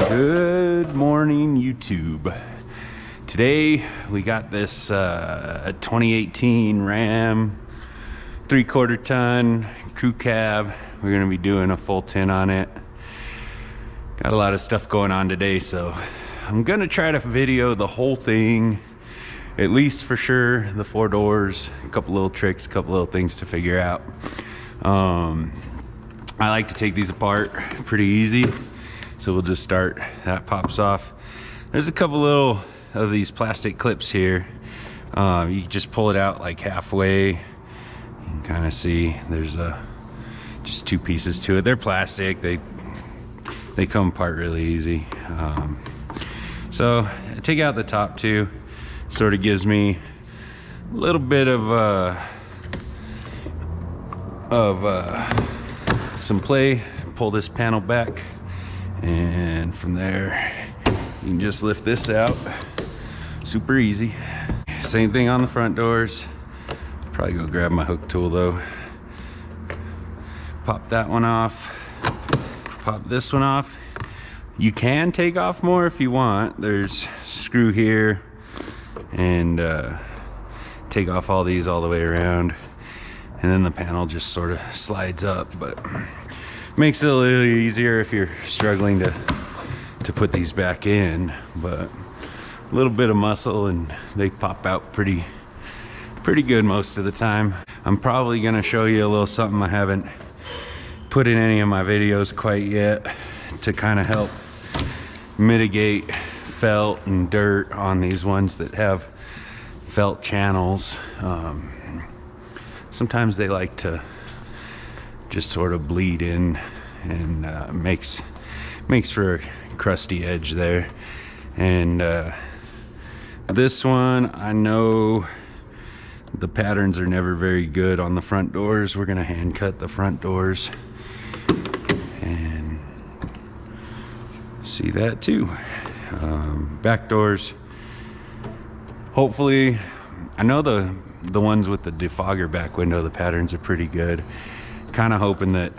Good morning, YouTube. Today we got this 2018 Ram 3/4 ton crew cab. We're gonna be doing a full tint on it. Got a lot of stuff going on today, so I'm gonna try to video the whole thing, at least for sure the 4 doors, a couple little tricks, a couple little things to figure out. I like to take these apart pretty easy, so we'll just start. That pops off. There's a couple little of these plastic clips here. You just pull it out like halfway. You can kind of see there's just 2 pieces to it. They're plastic. They come apart really easy. So I take out the top 2. Sort of gives me a little bit of some play. Pull this panel back, and from there you can just lift this out. Super easy. Same thing on the front doors. Probably go grab my hook tool though. Pop that one off. Pop this one off. You can take off more if you want. There's a screw here, and take off all these all the way around, and then the panel just sort of slides up, but makes it a little easier if you're struggling to put these back in. But a little bit of muscle and they pop out pretty good most of the time. I'm probably gonna show you a little something I haven't put in any of my videos quite yet to kind of help mitigate felt and dirt on these ones that have felt channels. Sometimes they like to just sort of bleed in, and makes for a crusty edge there. And this one, I know the patterns are never very good on the front doors. We're gonna hand cut the front doors and see that too. Back doors, hopefully, I know the ones with the defogger back window, the patterns are pretty good. Kind of hoping that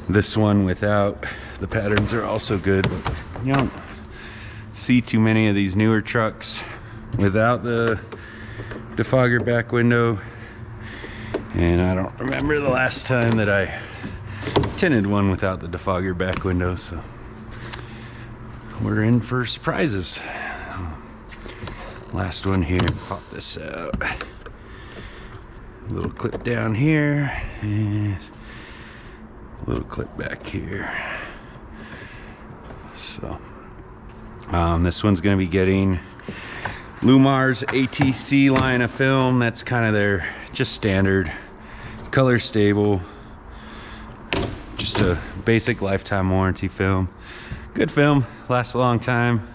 this one without the patterns are also good. But you don't see too many of these newer trucks without the defogger back window, and I don't remember the last time that I tinted one without the defogger back window, so we're in for surprises. Last one here, pop this out. Little clip down here and a little clip back here. So this one's going to be getting Llumar's ATC line of film. That's kind of their just standard color stable, just a basic lifetime warranty film. Good film, lasts a long time,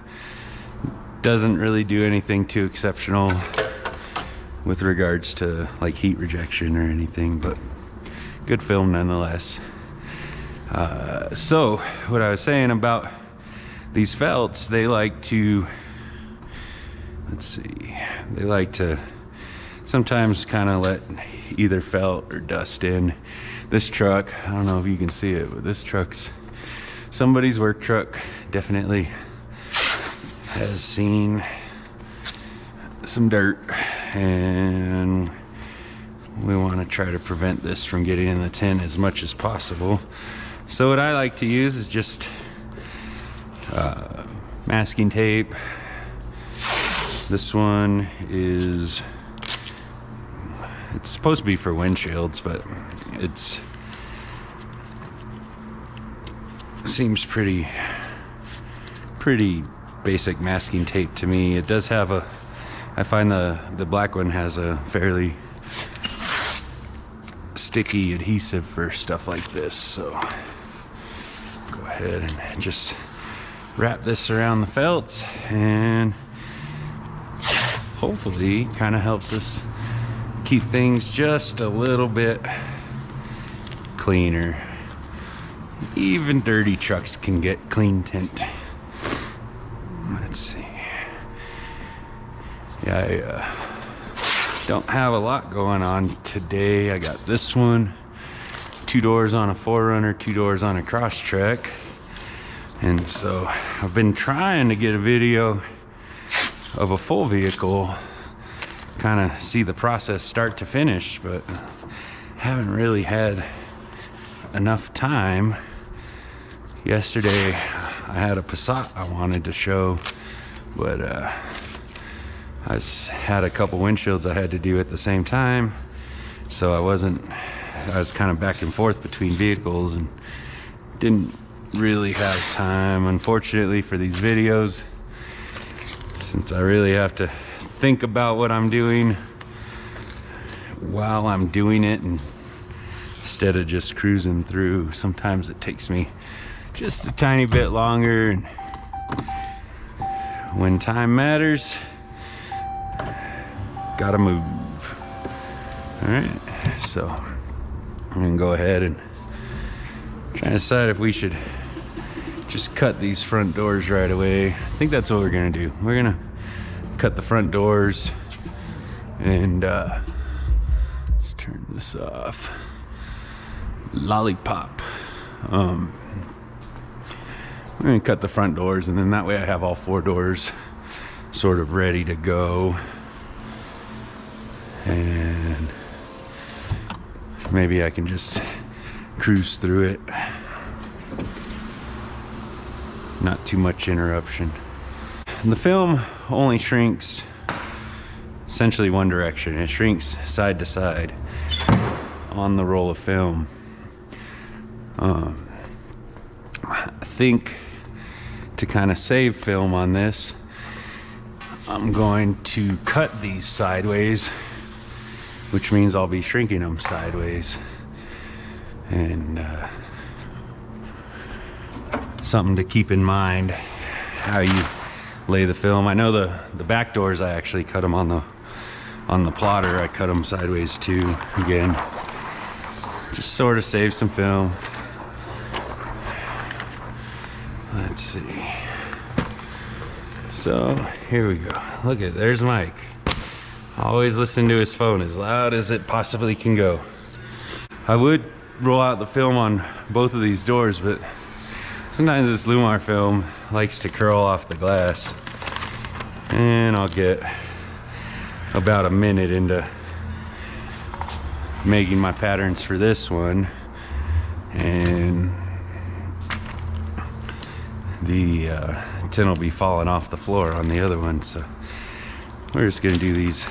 doesn't really do anything too exceptional with regards to like heat rejection or anything, but good film nonetheless. So what I was saying about these felts, they like to, let's see, they like to sometimes kind of let either felt or dust in. This truck, I don't know if you can see it, but this truck's somebody's work truck. Definitely has seen some dirt, and we want to try to prevent this from getting in the tint as much as possible. So what I like to use is just masking tape. This one is, it's supposed to be for windshields, but it's seems pretty basic masking tape to me. It does have a, I find the black one has a fairly sticky adhesive for stuff like this, so go ahead and just wrap this around the felts, and hopefully kind of helps us keep things just a little bit cleaner. Even dirty trucks can get clean tint. Let's see. Yeah, I don't have a lot going on today. I got this one, 2 doors on a 4Runner, 2 doors on a Crosstrek, And so I've been trying to get a video of a full vehicle, kind of see the process start to finish, but haven't really had enough time. Yesterday I had a Passat I wanted to show, but I had a couple windshields I had to do at the same time, so I was kind of back and forth between vehicles and didn't really have time, unfortunately, for these videos, since I really have to think about what I'm doing while I'm doing it, and instead of just cruising through. Sometimes it takes me just a tiny bit longer, and when time matters, gotta move. All right, so I'm gonna go ahead and try to decide if we should just cut these front doors right away. I think that's what we're gonna do. We're gonna cut the front doors, and let's turn this off. Lollipop. We're gonna cut the front doors, and then that way I have all 4 doors sort of ready to go, and maybe I can just cruise through it. Not too much interruption. And the film only shrinks essentially one direction. It shrinks side to side on the roll of film. I think to kind of save film on this, I'm going to cut these sideways, which means I'll be shrinking them sideways. And something to keep in mind how you lay the film. I know the back doors, I actually cut them on the plotter. I cut them sideways too, again, just sort of save some film. Let's see. So here we go. Look at, there's Mike. Always listening to his phone as loud as it possibly can go. I would roll out the film on both of these doors, but sometimes this Llumar film likes to curl off the glass, and I'll get about a minute into making my patterns for this one, and the tin will be falling off the floor on the other one. So we're just gonna do these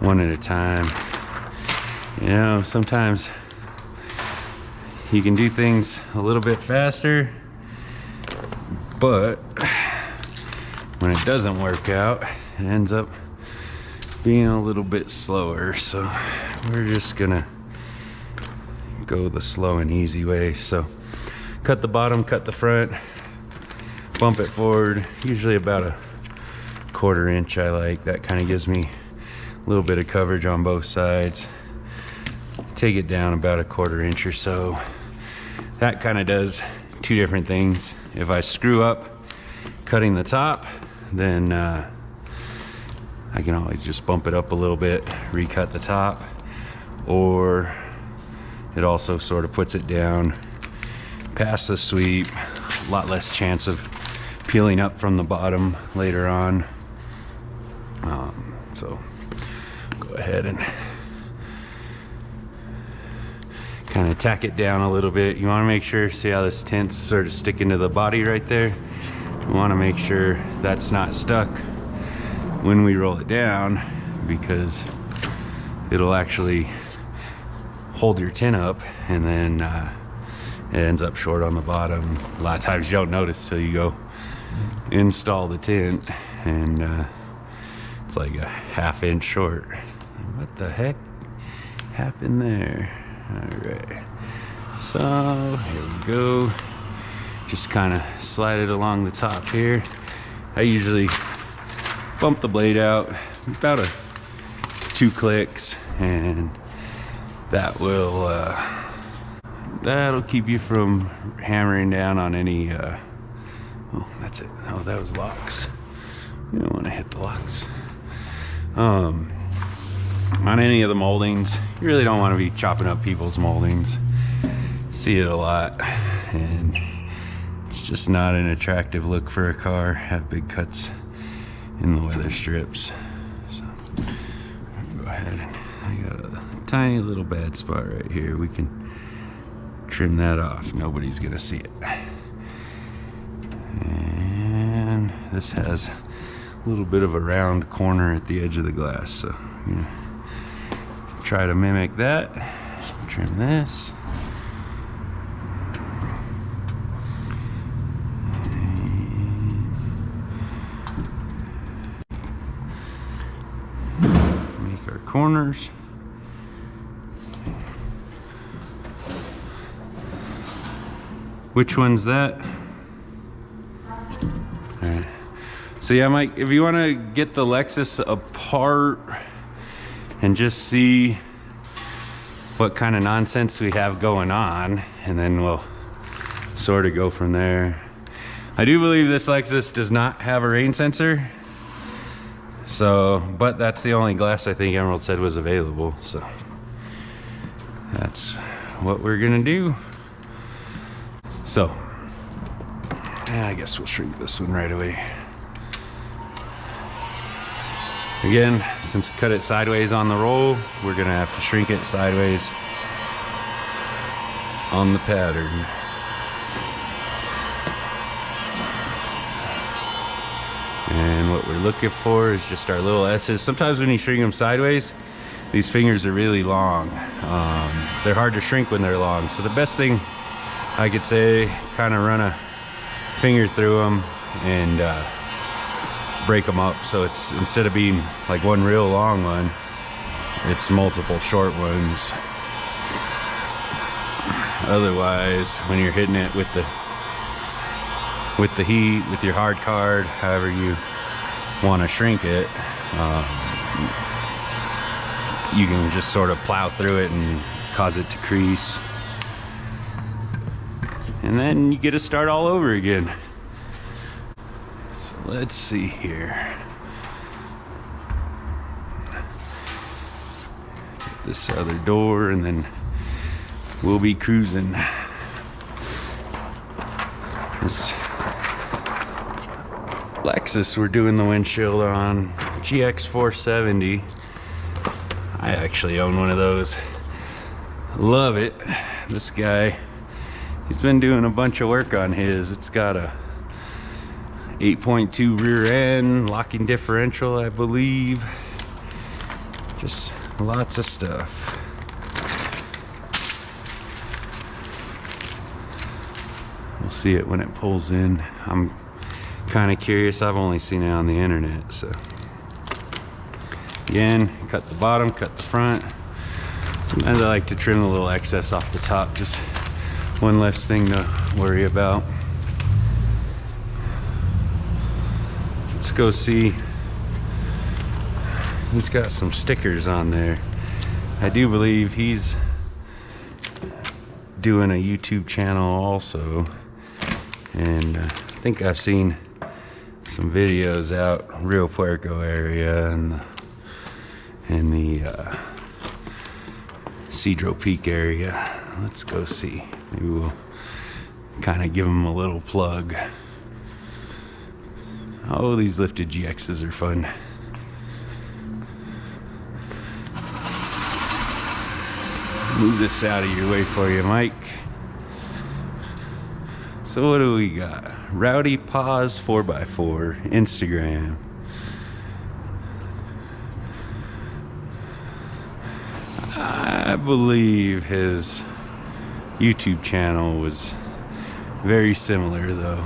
one at a time. You know, sometimes you can do things a little bit faster, but when it doesn't work out, it ends up being a little bit slower. So we're just gonna go the slow and easy way. So cut the bottom, cut the front, bump it forward, usually about a 1/4 inch. I like that, kind of gives me a little bit of coverage on both sides. Take it down about a 1/4 inch or so. That kind of does 2 different things. If I screw up cutting the top, then I can always just bump it up a little bit, recut the top, or it also sort of puts it down past the sweep. A lot less chance of peeling up from the bottom later on. So go ahead and kind of tack it down a little bit. You want to make sure, see how this tint's sort of sticking to the body right there? You want to make sure that's not stuck when we roll it down, because it'll actually hold your tint up, and then it ends up short on the bottom. A lot of times you don't notice till you go install the tint, and it's like a 1/2 inch short. What the heck happened there? All right, so here we go. Just kind of slide it along the top here. I usually bump the blade out about 2 clicks, and that will that'll keep you from hammering down on any oh, that's it. Oh, that was locks. You don't want to hit the locks. On any of the moldings, you really don't want to be chopping up people's moldings. See it a lot, and it's just not an attractive look for a car. Have big cuts in the weather strips. So go ahead, and I got a tiny little bad spot right here. We can trim that off. Nobody's gonna see it. And this has a little bit of a round corner at the edge of the glass, so I'm gonna try to mimic that. Trim this. Make our corners. Which one's that? All right. So yeah, Mike, if you want to get the Lexus apart and just see what kind of nonsense we have going on, and then we'll sort of go from there. I do believe this Lexus does not have a rain sensor, so, but that's the only glass I think Emerald said was available, so that's what we're gonna do. So I guess we'll shrink this one right away. Again, since we cut it sideways on the roll, we're gonna have to shrink it sideways on the pattern. And what we're looking for is just our little S's. Sometimes when you shrink them sideways, these fingers are really long. They're hard to shrink when they're long. So the best thing I could say, kind of run a finger through them and break them up, so it's, instead of being like one real long one, it's multiple short ones. Otherwise, when you're hitting it with the heat, with your hard card, however you want to shrink it, you can just sort of plow through it and cause it to crease, and then you get to start all over again. So let's see here. Get this other door, and then we'll be cruising. This Lexus we're doing the windshield on, GX470. I actually own one of those. Love it. This guy, he's been doing a bunch of work on his. It's got a 8.2 rear end, locking differential, I believe. Just lots of stuff. We'll see it when it pulls in. I'm kind of curious. I've only seen it on the internet, so. Again, cut the bottom, cut the front. Sometimes I like to trim a little excess off the top, just one less thing to worry about. Let's go see. He's got some stickers on there. I do believe he's doing a YouTube channel also, and I think I've seen some videos out Rio Puerco area and the Cedro Peak area. Let's go see. Maybe we'll kind of give him a little plug. Oh, these lifted GXs are fun. Move this out of your way for you, Mike. So what do we got? Rowdy Paws 4x4, Instagram. I believe his YouTube channel was very similar though.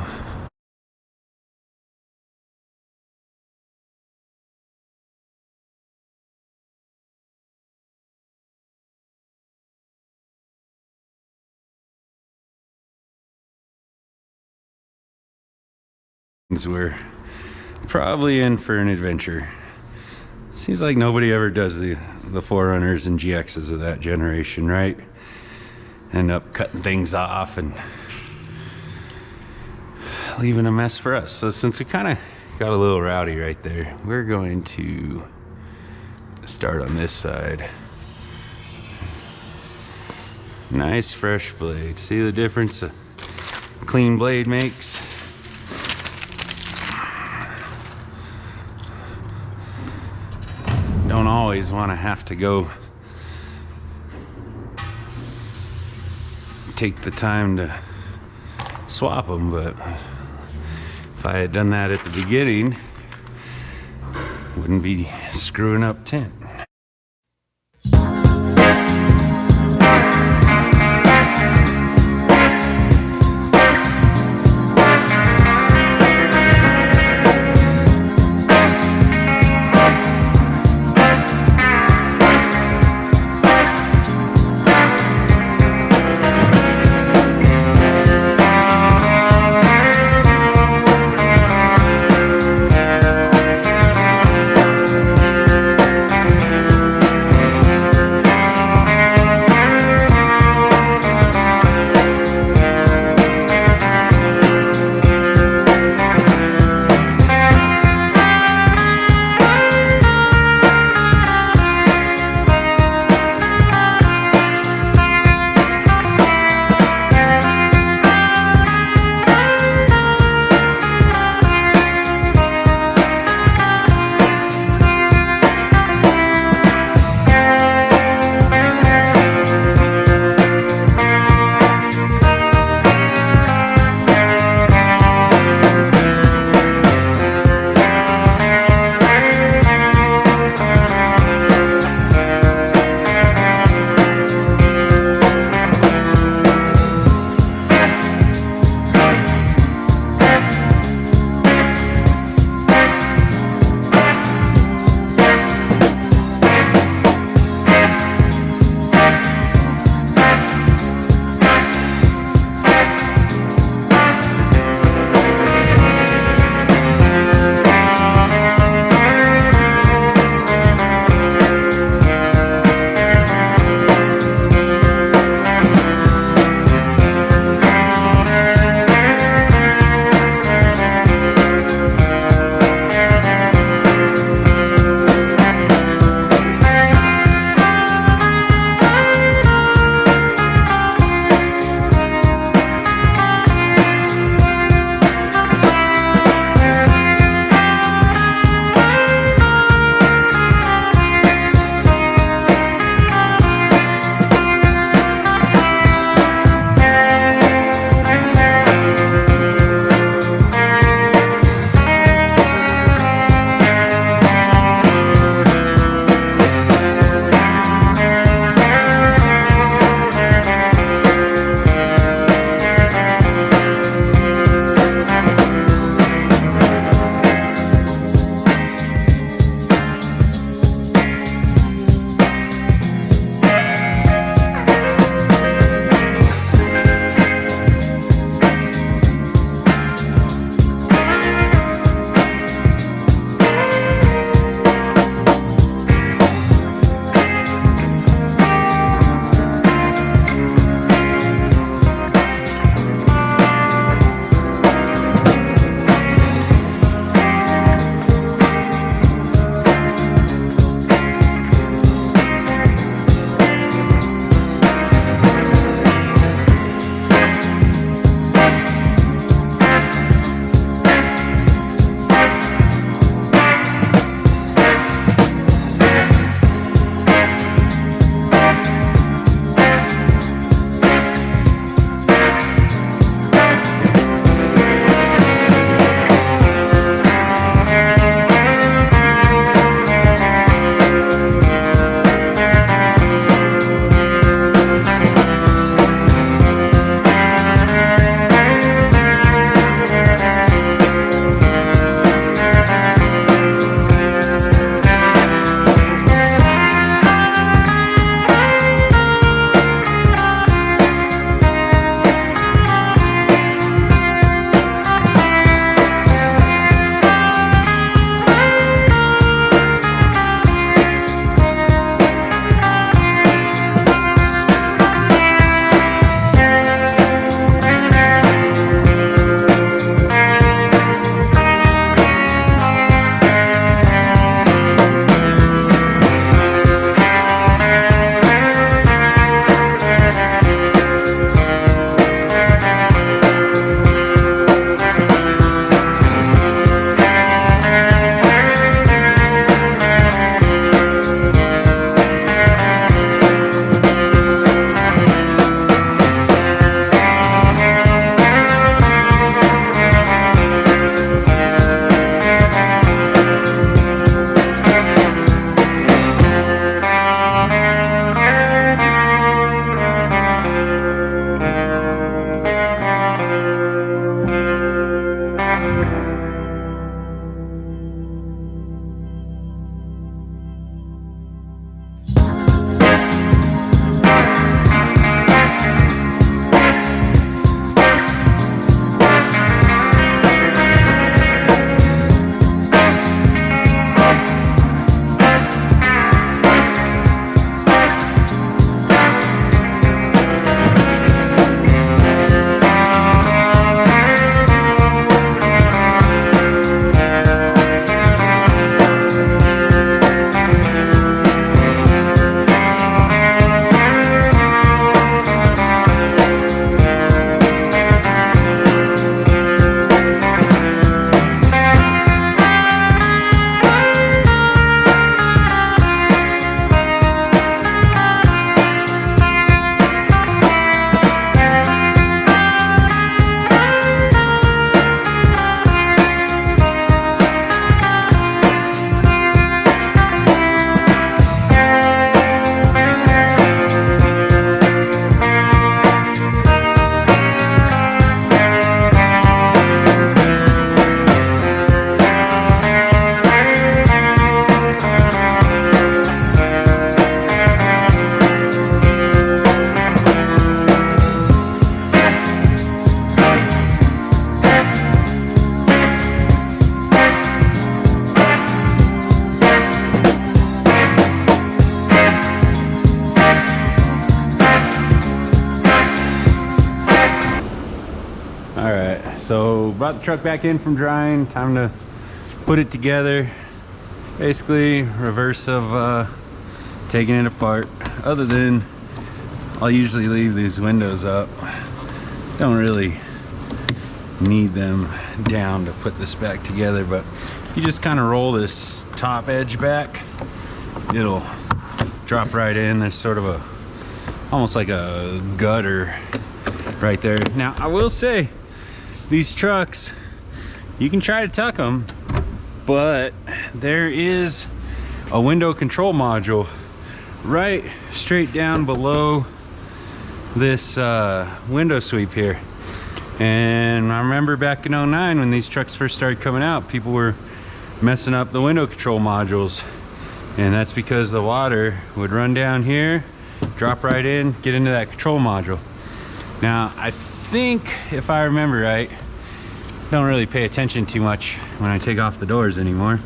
We're probably in for an adventure. Seems like nobody ever does the 4Runners and GXs of that generation, right? End up cutting things off and leaving a mess for us. So since we kind of got a little rowdy right there, we're going to start on this side. Nice fresh blade. See the difference? clean blade makes. Don't always want to have to go take the time to swap them, but if I had done that at the beginning, wouldn't be screwing up tint. So brought the truck back in from drying, time to put it together. Basically reverse of taking it apart, other than I'll usually leave these windows up. Don't really need them down to put this back together, but you just kind of roll this top edge back, it'll drop right in. There's sort of a almost like a gutter right there. Now I will say these trucks, you can try to tuck them, but there is a window control module right straight down below this window sweep here. And I remember back in '09 when these trucks first started coming out, people were messing up the window control modules, and that's because the water would run down here, drop right in, get into that control module. Now I think, if I remember right, don't really pay attention too much when I take off the doors anymore,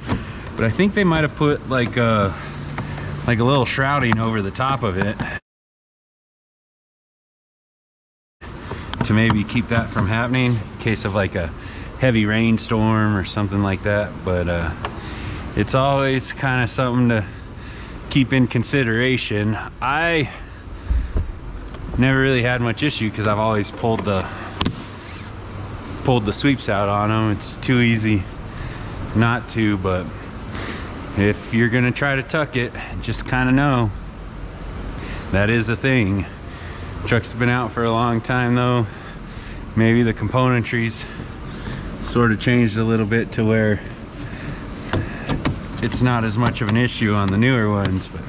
but I think they might have put like a little shrouding over the top of it to maybe keep that from happening in case of like a heavy rainstorm or something like that. But it's always kind of something to keep in consideration. I never really had much issue because I've always pulled the sweeps out on them. It's too easy not to, but if you're gonna try to tuck it, just kind of know that is a thing. Truck's been out for a long time though. Maybe the componentry's sort of changed a little bit to where it's not as much of an issue on the newer ones, but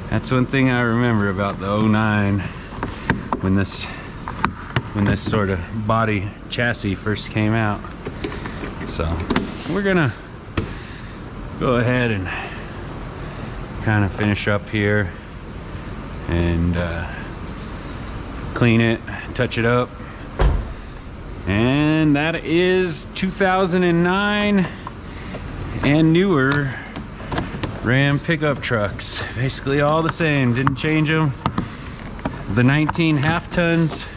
that's one thing I remember about the '09 when this sort of body chassis first came out. So we're gonna go ahead and kind of finish up here and clean it, touch it up. And that is 2009 and newer Ram pickup trucks. Basically all the same, didn't change them. The 19 half tons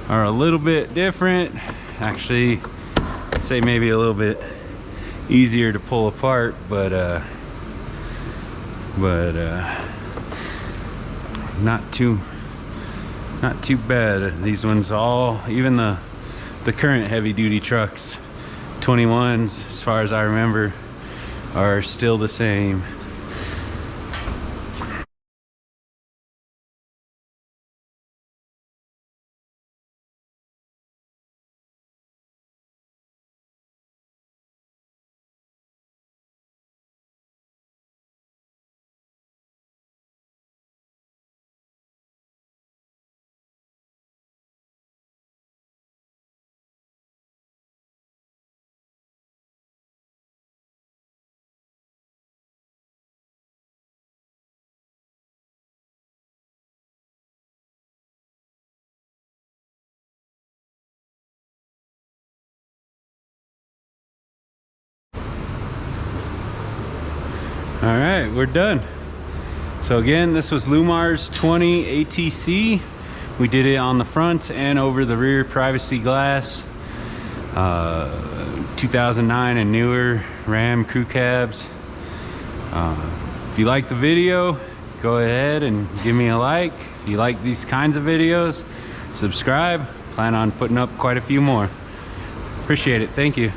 are a little bit different. Actually, I'd say maybe a little bit easier to pull apart, but not too bad. These ones all, even the current heavy duty trucks, 21s as far as I remember, are still the same. All right, we're done. So again, this was Llumar 20 ATC. We did it on the front and over the rear privacy glass. 2009 and newer Ram crew cabs. If you like the video, go ahead and give me a like. If you like these kinds of videos, subscribe. Plan on putting up quite a few more. Appreciate it. Thank you.